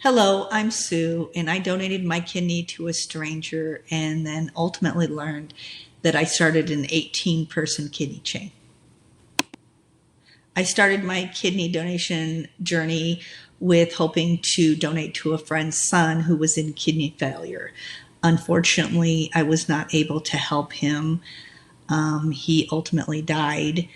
Hello, I'm Sue, and I donated my kidney to a stranger and then ultimately learned that I started an 18-person kidney chain. I started my kidney donation journey with hoping to donate to a friend's son who was in kidney failure. Unfortunately, I was not able to help him. He ultimately died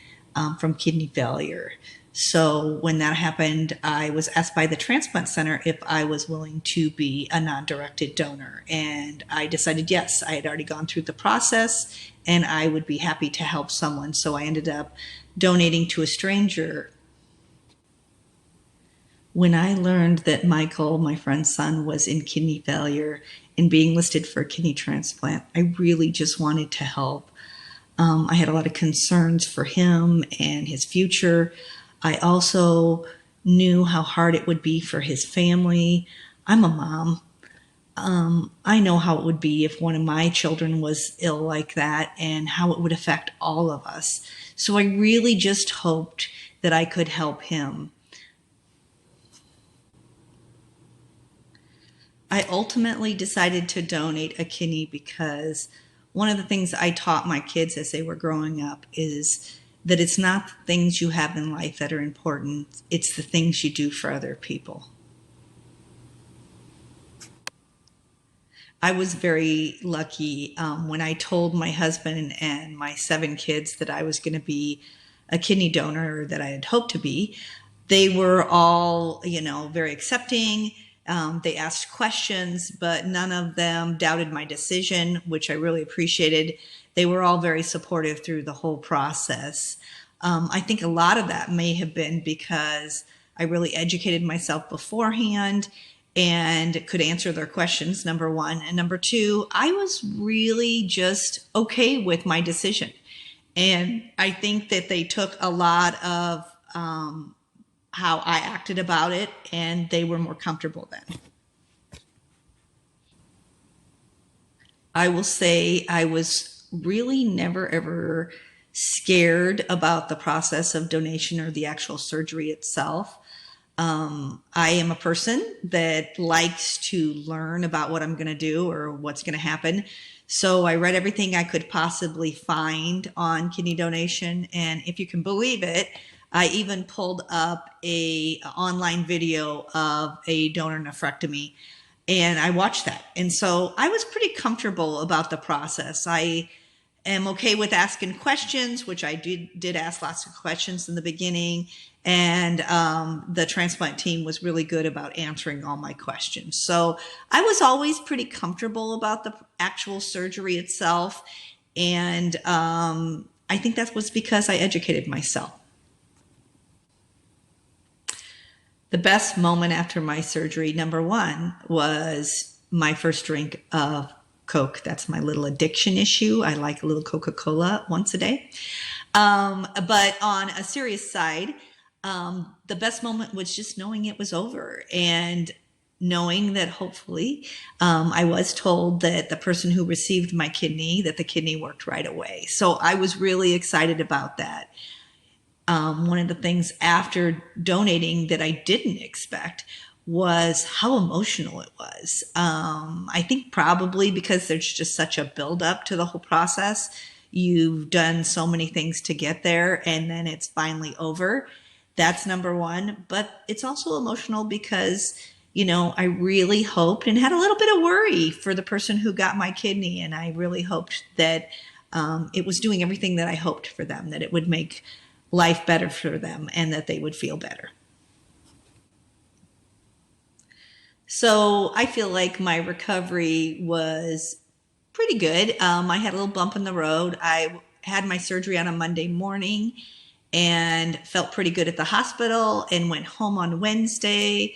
from kidney failure. So when that happened, I was asked by the transplant center if I was willing to be a non-directed donor. And I decided yes. I had already gone through the process and I would be happy to help someone. So I ended up donating to a stranger. When I learned that Michael, my friend's son, was in kidney failure and being listed for a kidney transplant, I really just wanted to help. I had a lot of concerns for him and his future. I also knew how hard it would be for his family. I'm a mom. I know how it would be if one of my children was ill like that and how it would affect all of us. So I really just hoped that I could help him. I ultimately decided to donate a kidney because one of the things I taught my kids as they were growing up is that it's not the things you have in life that are important, it's the things you do for other people. I was very lucky when I told my husband and my 7 kids that I was going to be a kidney donor, that I had hoped to be. They were all, very accepting. They asked questions, but none of them doubted my decision, which I really appreciated. They were all very supportive through the whole process. I think a lot of that may have been because I really educated myself beforehand and could answer their questions, number one. And number two, I was really just okay with my decision. And I think that they took a lot of how I acted about it, and they were more comfortable then. I will say I was really never ever scared about the process of donation or the actual surgery itself. I am a person that likes to learn about what I'm going to do or what's going to happen. So I read everything I could possibly find on kidney donation. And if you can believe it, I even pulled up a online video of a donor nephrectomy and I watched that. And so I was pretty comfortable about the process. I am okay with asking questions, which I did ask lots of questions in the beginning. And the transplant team was really good about answering all my questions. So I was always pretty comfortable about the actual surgery itself. And I think that was because I educated myself. The best moment after my surgery, number one, was my first drink of Coke. That's my little addiction issue. I like a little Coca-Cola once a day. But on a serious side, the best moment was just knowing it was over and knowing that hopefully I was told that the person who received my kidney, that the kidney worked right away. So I was really excited about that. One of the things after donating that I didn't expect was how emotional it was. I think probably because there's just such a buildup to the whole process. You've done so many things to get there and then it's finally over. That's number one. But it's also emotional because, I really hoped and had a little bit of worry for the person who got my kidney. And I really hoped that it was doing everything that I hoped for them, that it would make life better for them and that they would feel better. So I feel like my recovery was pretty good. I had a little bump in the road. I had my surgery on a Monday morning and felt pretty good at the hospital and went home on Wednesday.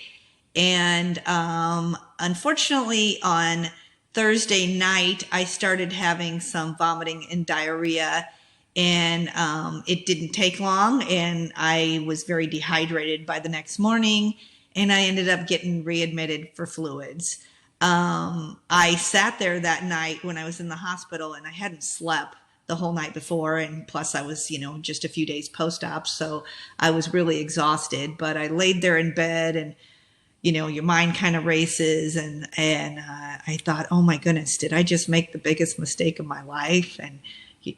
And unfortunately on Thursday night, I started having some vomiting and diarrhea. And it didn't take long and I was very dehydrated by the next morning and I ended up getting readmitted for fluids. I sat there that night when I was in the hospital and I hadn't slept the whole night before. And plus I was, just a few days post-op. So I was really exhausted, but I laid there in bed and your mind kind of races, and I thought, oh my goodness, did I just make the biggest mistake of my life? And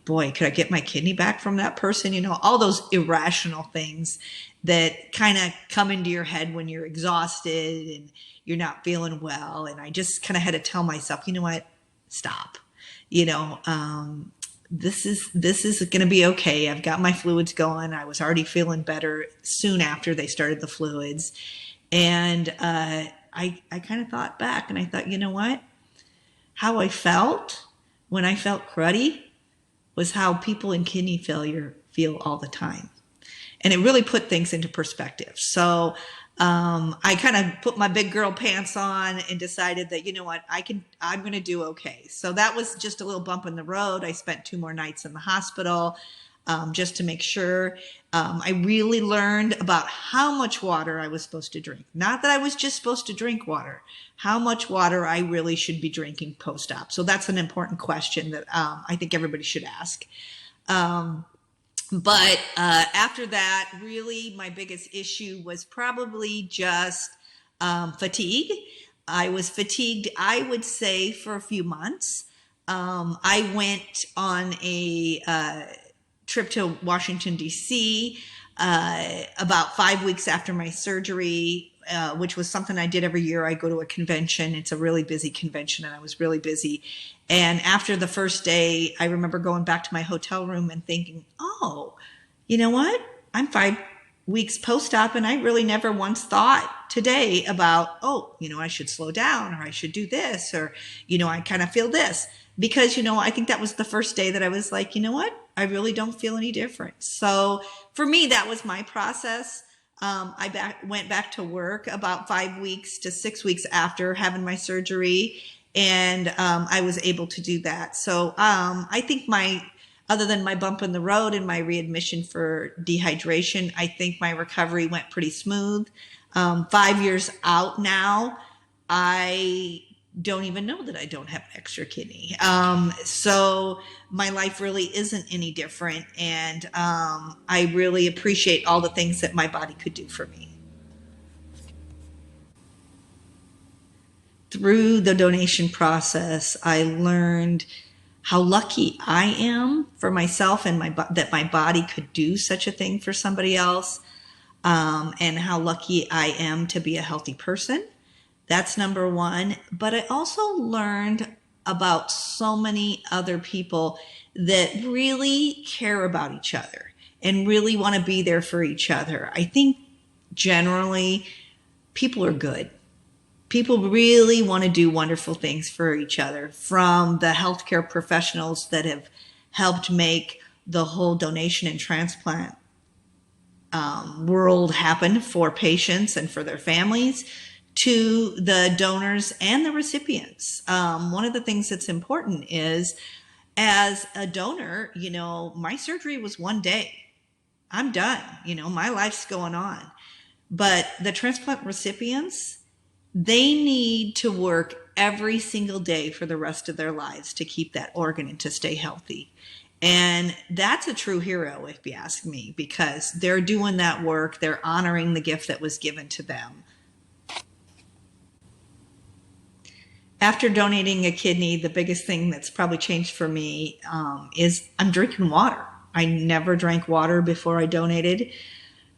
boy, could I get my kidney back from that person? All those irrational things that kind of come into your head when you're exhausted and you're not feeling well. And I just kind of had to tell myself, you know what, stop. You know, this is going to be okay. I've got my fluids going. I was already feeling better soon after they started the fluids. And I kind of thought back and I thought, you know what? How I felt when I felt cruddy was how people in kidney failure feel all the time. And it really put things into perspective. So I kind of put my big girl pants on and decided that, you know what, I'm going to do okay. So that was just a little bump in the road. I spent 2 more nights in the hospital just to make sure. I really learned about how much water I was supposed to drink. Not that I was just supposed to drink water, how much water I really should be drinking post-op. So that's an important question that I think everybody should ask. But after that, really my biggest issue was probably just fatigue. I was fatigued, I would say, for a few months. I went on a trip to Washington, D.C. About 5 weeks after my surgery, which was something I did every year. I go to a convention. It's a really busy convention, and I was really busy. And after the first day, I remember going back to my hotel room and thinking, oh, you know what? I'm 5 weeks post-op, and I really never once thought today about, oh, I should slow down, or I should do this, or, I kind of feel this. Because, I think that was the first day that I was like, you know what? I really don't feel any different. So for me, that was my process. I went back to work about 5 weeks to 6 weeks after having my surgery. And I was able to do that. So I think other than my bump in the road and my readmission for dehydration, I think my recovery went pretty smooth. 5 years out now, I don't even know that I don't have an extra kidney. So my life really isn't any different. And I really appreciate all the things that my body could do for me. Through the donation process, I learned how lucky I am for myself and that my body could do such a thing for somebody else, and how lucky I am to be a healthy person. That's number one. But I also learned about so many other people that really care about each other and really want to be there for each other. I think generally people are good. People really want to do wonderful things for each other, from the healthcare professionals that have helped make the whole donation and transplant world happen for patients and for their families, to the donors and the recipients. One of the things that's important is, as a donor, my surgery was 1 day. I'm done. My life's going on. But the transplant recipients, they need to work every single day for the rest of their lives to keep that organ and to stay healthy. And that's a true hero, if you ask me, because they're doing that work. They're honoring the gift that was given to them. After donating a kidney, the biggest thing that's probably changed for me is I'm drinking water. I never drank water before I donated.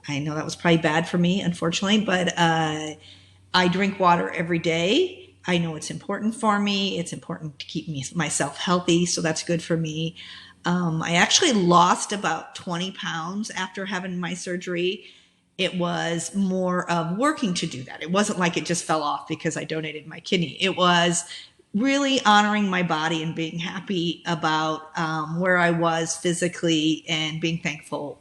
I know that was probably bad for me, unfortunately, but I drink water every day. I know it's important for me. It's important to keep myself healthy, so that's good for me. I actually lost about 20 pounds after having my surgery. It was more of working to do that. It wasn't like it just fell off because I donated my kidney. It was really honoring my body and being happy about where I was physically and being thankful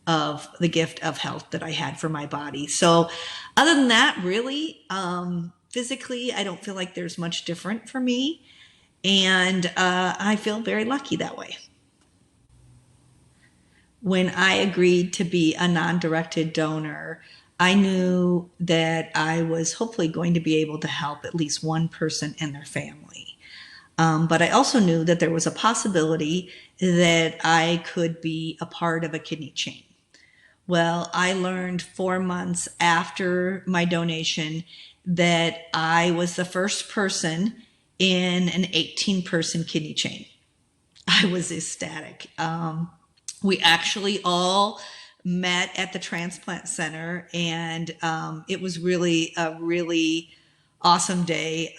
of the gift of health that I had for my body. So other than that, really, physically, I don't feel like there's much different for me. And I feel very lucky that way. When I agreed to be a non-directed donor, I knew that I was hopefully going to be able to help at least one person and their family. But I also knew that there was a possibility that I could be a part of a kidney chain. Well, I learned 4 months after my donation that I was the first person in an 18-person kidney chain. I was ecstatic. We actually all met at the transplant center, and it was really a really awesome day.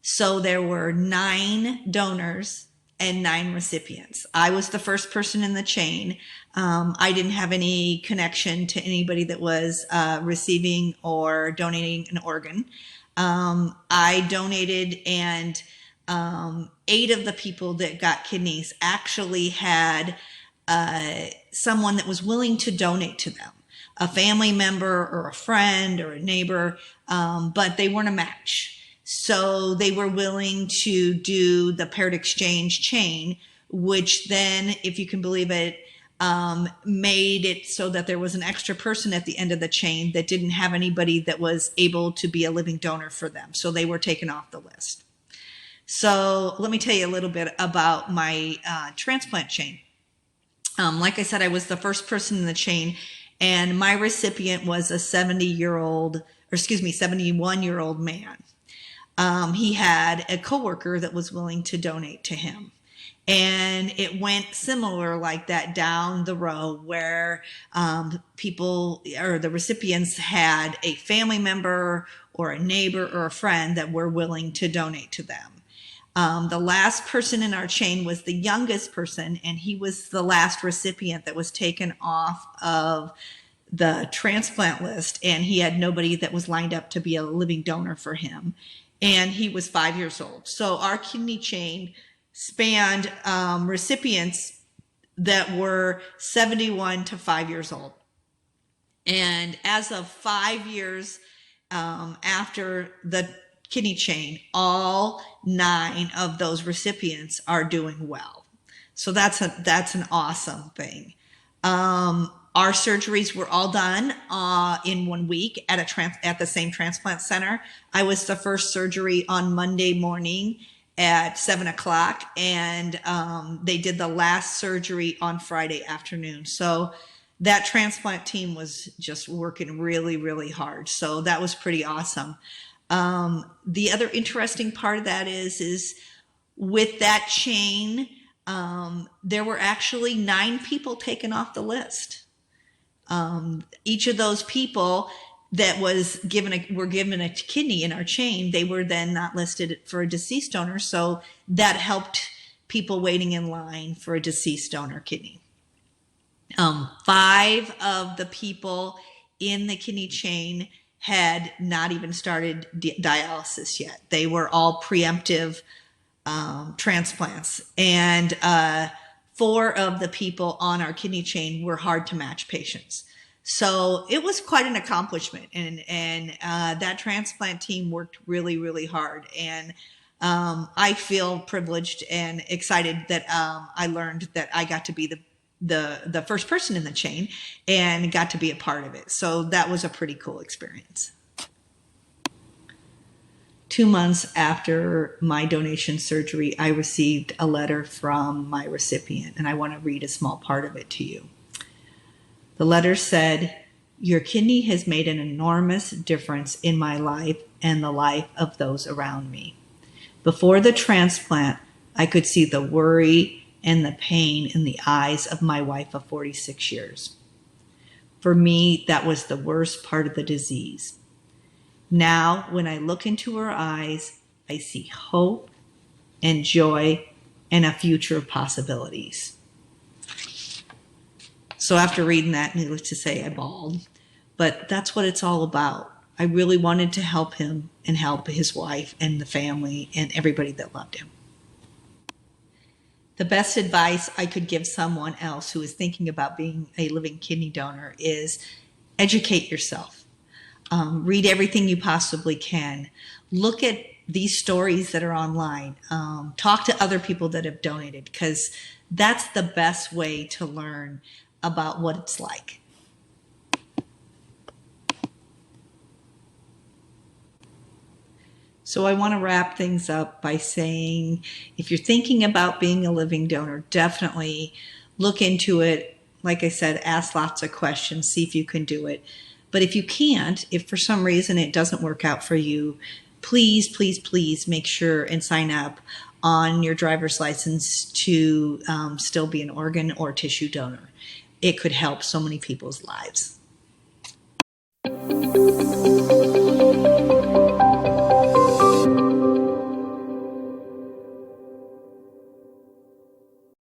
So there were 9 donors and 9 recipients. I was the first person in the chain. I didn't have any connection to anybody that was receiving or donating an organ. I donated, and 8 of the people that got kidneys actually had someone that was willing to donate to them, a family member or a friend or a neighbor, but they weren't a match. So they were willing to do the paired exchange chain, which then, if you can believe it, made it so that there was an extra person at the end of the chain that didn't have anybody that was able to be a living donor for them. So they were taken off the list. So let me tell you a little bit about my transplant chain. Like I said, I was the first person in the chain, and my recipient was a 71-year-old man. He had a coworker that was willing to donate to him. And it went similar like that down the row, where people or the recipients had a family member or a neighbor or a friend that were willing to donate to them. The last person in our chain was the youngest person, and he was the last recipient that was taken off of the transplant list, and he had nobody that was lined up to be a living donor for him. And he was 5 years old. So our kidney chain spanned recipients that were 71 to 5 years old. And as of 5 years after the kidney chain, all 9 of those recipients are doing well. So that's an awesome thing. Our surgeries were all done in 1 week at the same transplant center. I was the first surgery on Monday morning at 7 o'clock, and they did the last surgery on Friday afternoon. So that transplant team was just working really, really hard. So that was pretty awesome. The other interesting part of that is with that chain, there were actually 9 people taken off the list. Each of those people that were given a kidney in our chain, they were then not listed for a deceased donor. So that helped people waiting in line for a deceased donor kidney. 5 of the people in the kidney chain had not even started dialysis yet. They were all preemptive transplants. And 4 of the people on our kidney chain were hard to match patients. So it was quite an accomplishment. And that transplant team worked really, really hard. And I feel privileged and excited that I learned that I got to be the first person in the chain and got to be a part of it. So that was a pretty cool experience. 2 months after my donation surgery, I received a letter from my recipient, and I want to read a small part of it to you. The letter said, "Your kidney has made an enormous difference in my life and the life of those around me. Before the transplant, I could see the worry and the pain in the eyes of my wife of 46 years. For me, that was the worst part of the disease. Now, when I look into her eyes, I see hope and joy and a future of possibilities." So after reading that, needless to say, I bawled. But that's what it's all about. I really wanted to help him and help his wife and the family and everybody that loved him. The best advice I could give someone else who is thinking about being a living kidney donor is educate yourself. Read everything you possibly can. Look at these stories that are online. Talk to other people that have donated, because that's the best way to learn about what it's like. So I want to wrap things up by saying, if you're thinking about being a living donor, definitely look into it, like I said, ask lots of questions, see if you can do it. But if you can't, if for some reason it doesn't work out for you, please, please, please make sure and sign up on your driver's license to still be an organ or tissue donor. It could help so many people's lives.